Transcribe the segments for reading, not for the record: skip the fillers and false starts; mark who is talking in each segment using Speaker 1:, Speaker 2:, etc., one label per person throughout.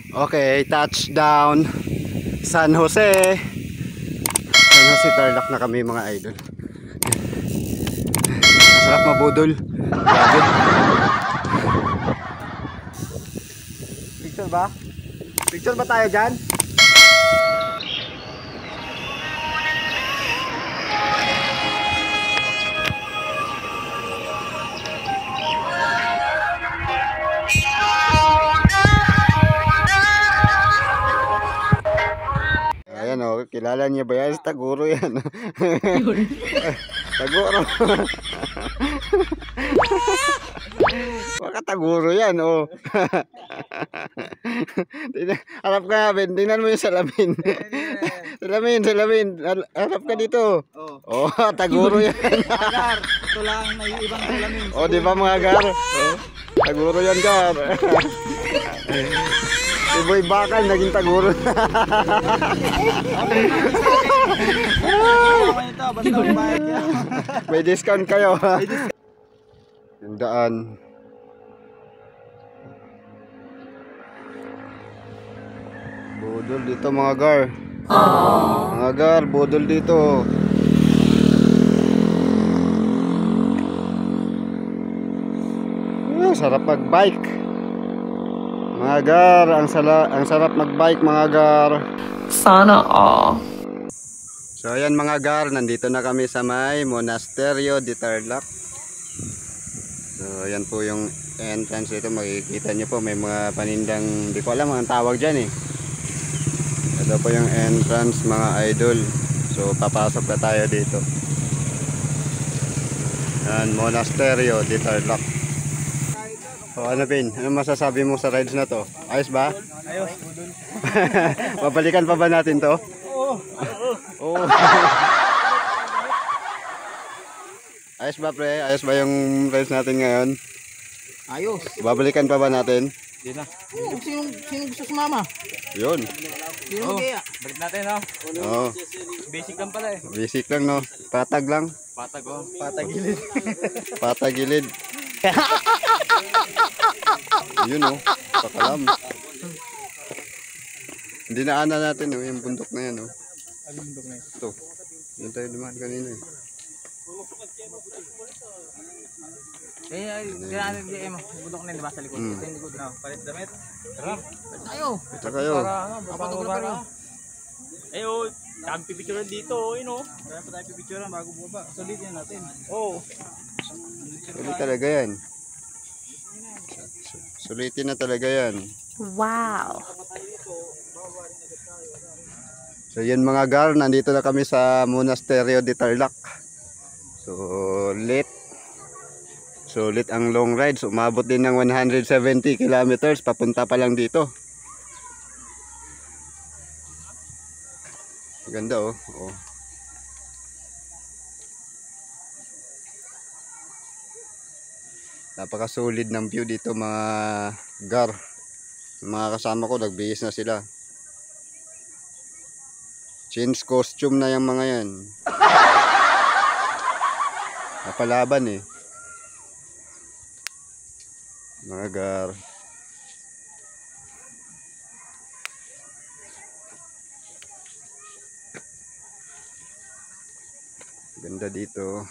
Speaker 1: Okay, touchdown San Jose. San Jose Tarlac na kami mga idol. Sarap mabudol. Grabe. Picture ba? Picture ba tayo dyan? Ayan o, kilala niya ba yan? Taguro yan. Taguro. Baka taguro yan o. Harap ka, Ben. Tingnan mo yung salamin. Salamin. Harap ka dito. Oh, taguro yan.
Speaker 2: Gar, ito lang may ibang salamin.
Speaker 1: O, di ba mga gar? Taguro yan, gar. Si Boy Bakal naging taguro. May discount kayo. Yung daan. Budol dito mga gar. Mga gar, budol dito. Sarap mag-bike. Mga gar, ang sarap mag-bike mga gar.
Speaker 3: Sana all.
Speaker 1: So ayan mga gar, nandito na kami sa may Monasterio de Tarlac. So ayan po yung entrance dito, makikita nyo po may mga panindang, hindi ko alam ang tawag dyan eh. Ito po yung entrance mga idol. So papasok na tayo dito. Ayan, Monasterio de Tarlac. So ano Pin, ano masasabi mo sa rides na to? Ayos ba?
Speaker 2: Ayos.
Speaker 1: Mabalikan pa ba natin to? Oo. Ayos ba pre? Ayos ba yung rides natin ngayon?
Speaker 2: Ayos.
Speaker 1: Babalikan pa ba natin?
Speaker 2: Hindi na. Sino gusto sumama?
Speaker 1: Yun.
Speaker 2: Sino mag-iya? Balik natin no?
Speaker 1: Oo.
Speaker 2: Basic lang pala eh.
Speaker 1: Basic lang no. Patag lang.
Speaker 2: Patag oh. Patagilid.
Speaker 1: Patagilid. Yun oh. Pakalam. Hindi na ana natin oh. Yung bundok na yan oh.
Speaker 2: Ano bundok na yun?
Speaker 1: Ito. Yan tayo dumaan kanina eh.
Speaker 2: Kaya GM, bundok na yun diba sa likod? Ito yung likod na. Palit damit. Tara. Tayo.
Speaker 1: Ito kayo.
Speaker 2: Para. Eh oh, dami pipicturean dito oh. Yun oh. Kaya pa tayo pipicturean bago bumaba. Sulitin natin. Oo.
Speaker 1: Sulit talaga yan. Sulitin na talaga yan.
Speaker 3: Wow.
Speaker 1: So yan mga gar, nandito na kami sa Monasterio de Tarlac. So lit ang long rides. Umabot din ng 170 kilometers papunta pa lang dito. Ganda oh. Oh. Napaka-solid ng view dito mga gar. Mga kasama ko nagbihis na sila. Change costume na yung mga yan. Napalaban eh. Mga gar. Ganda dito.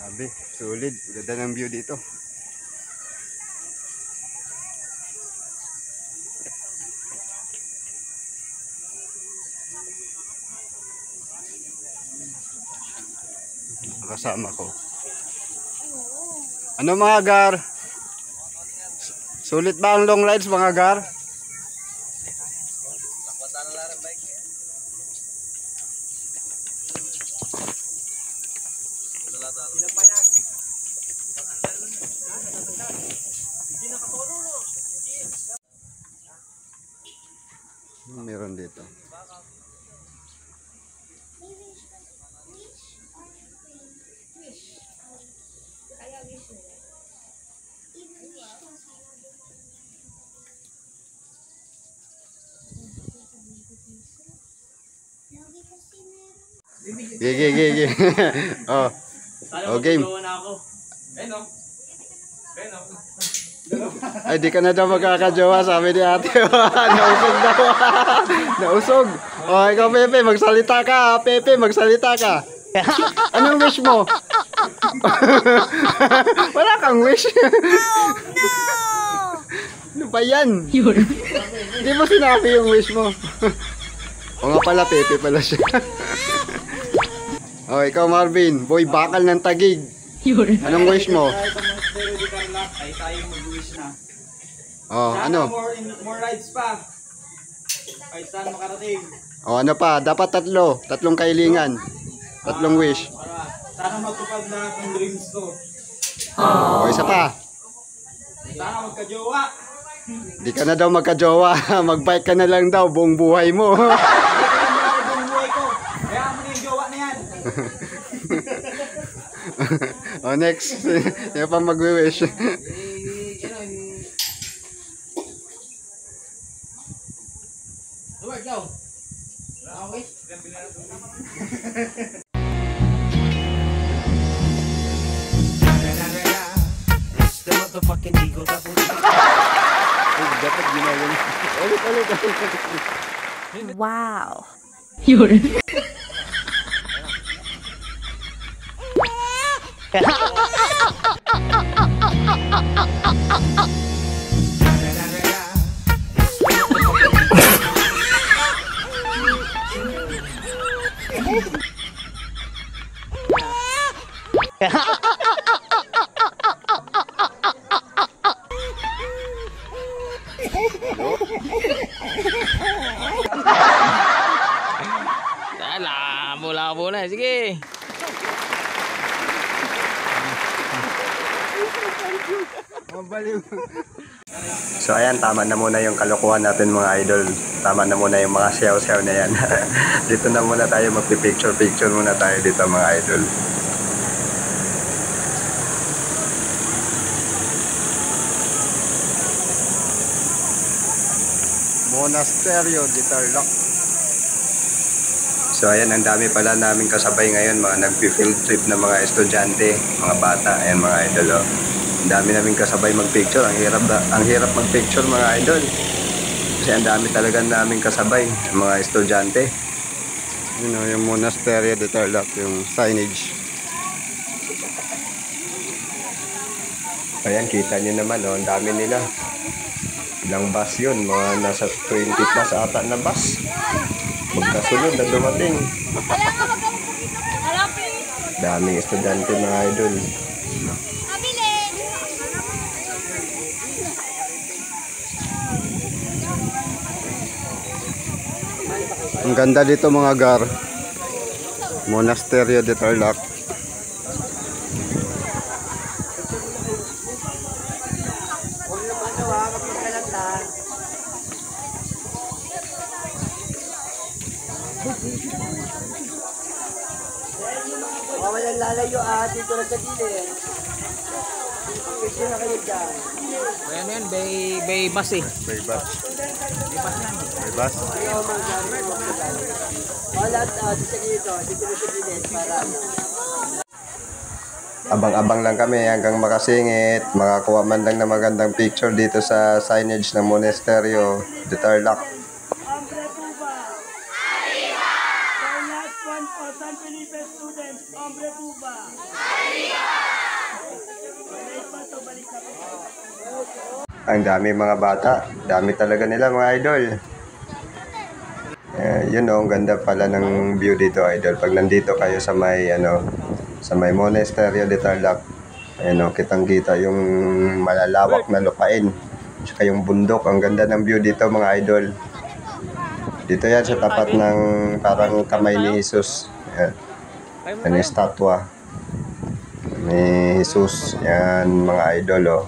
Speaker 1: Grabe, solid. Ganda ng view dito. Kasama ko. Ano mga gar? Sulit ba ang long rides mga gar? Meron dito. Gigi. Oh.
Speaker 2: Sana
Speaker 1: game.
Speaker 2: magpagawa na ako. Ayun o. Ayun o.
Speaker 1: Ay, di ka na daw magkakajowa, sabi ni ate. Nausog daw. Nausog. Oh, ikaw, Pepe, magsalita ka. Pepe, magsalita ka. Anong wish mo? Wala kang wish. Ano ba yan? Hindi mo sinabi yung wish mo. O nga pala, Pepe pala siya. Oh, ikaw, Marvin. Boy, bakal ng Tagig. Anong wish mo?
Speaker 2: Ay tayo mag-wish na.
Speaker 1: Oh,
Speaker 2: Sana
Speaker 1: ano?
Speaker 2: more rides pa. Ay saan makarating.
Speaker 1: Oh, ano pa? Dapat tatlong kailingan. Tatlong wish.
Speaker 2: Sana matupad lahat ng dreams ko.
Speaker 1: Oh, isa pa.
Speaker 2: Sana magka-jowa.
Speaker 1: Di ka na daw magka-jowa. Mag-bike ka na lang daw buong buhay mo.
Speaker 2: Buong buhay ko. Kaya mo na yung jowa na yan.
Speaker 1: Oh, next. Yan pa mag-wish.
Speaker 2: Duwag daw. Okay.
Speaker 1: Dapat ginawin. Ulit.
Speaker 3: Wow.
Speaker 2: Labo na. Sige.
Speaker 1: So ayan, tama na muna yung kalokohan natin mga idol. Tama na muna yung mga sayaw-sayaw na yan. Dito na muna tayo magpipicture-picture muna tayo dito mga idol. Monasterio de Tarlac. So ayan, ang dami pala namin kasabay ngayon, mga nagpi-field trip na mga estudyante, mga bata, ayan mga idol. Oh. Ang dami namin kasabay mag-picture. Ang hirap mag-picture mga idol. Kasi ang dami talaga namin kasabay, mga estudyante. Yun o, yung Monasterio de Tarlac, yung signage. Ayan, kita nyo naman, oh, ang dami nila. Ilang bus yun, mga nasa 20 plus ata na bus. Magkasunod na dumating. Daming estudyante mga idol. Ang ganda dito mga gar. Monasterio de Tarlac.
Speaker 4: Walang lalayo dito na sa gilid. Picture na kayo dyan.
Speaker 2: Ayan yan. Bay bus eh.
Speaker 1: May bus. May bus.
Speaker 4: Lahat dito sa gilid. Dito na sa gilid para
Speaker 1: Abang-abang lang kami hanggang makasingit, makakuha man lang ng magandang picture dito sa signage ng Monasterio de Tarlac.
Speaker 4: Hombre Tuba! Arriba! For last one for San Felipe students, Hombre Tuba! Arriba!
Speaker 1: Ang dami mga bata, dami talaga nila mga idol. Yun o, ang ganda pala ng view dito idol. Pag nandito kayo sa may sa may Monasterio de Tarlac, ayan o, kitang-kita yung malalawak na lupain. Tsaka yung bundok, ang ganda ng view dito mga idol. Dito yan sa tapat ng parang kamay ni Jesus. Ayan. Yan yung statwa ni Jesus. Yan mga idol o.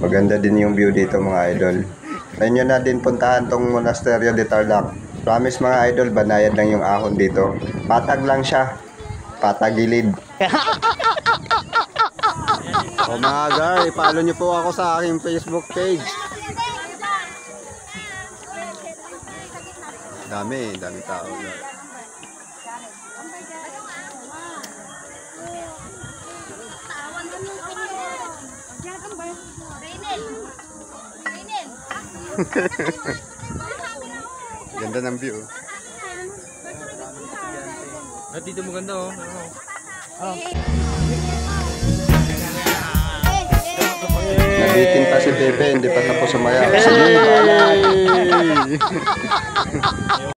Speaker 1: Maganda din yung view dito mga idol. Try nyo na din puntahan tong Monasterio de Tarlac. Promise mga idol, banayad lang yung ahon dito. Patag lang siya. Patagilid. O mga gar, i-follow nyo po ako sa aking Facebook page. Dami tao. Ganda ng view.
Speaker 2: At dito maganda oh.
Speaker 1: Nabitin pa si Pepe, hindi pa tapos sumaya. Sige, bye!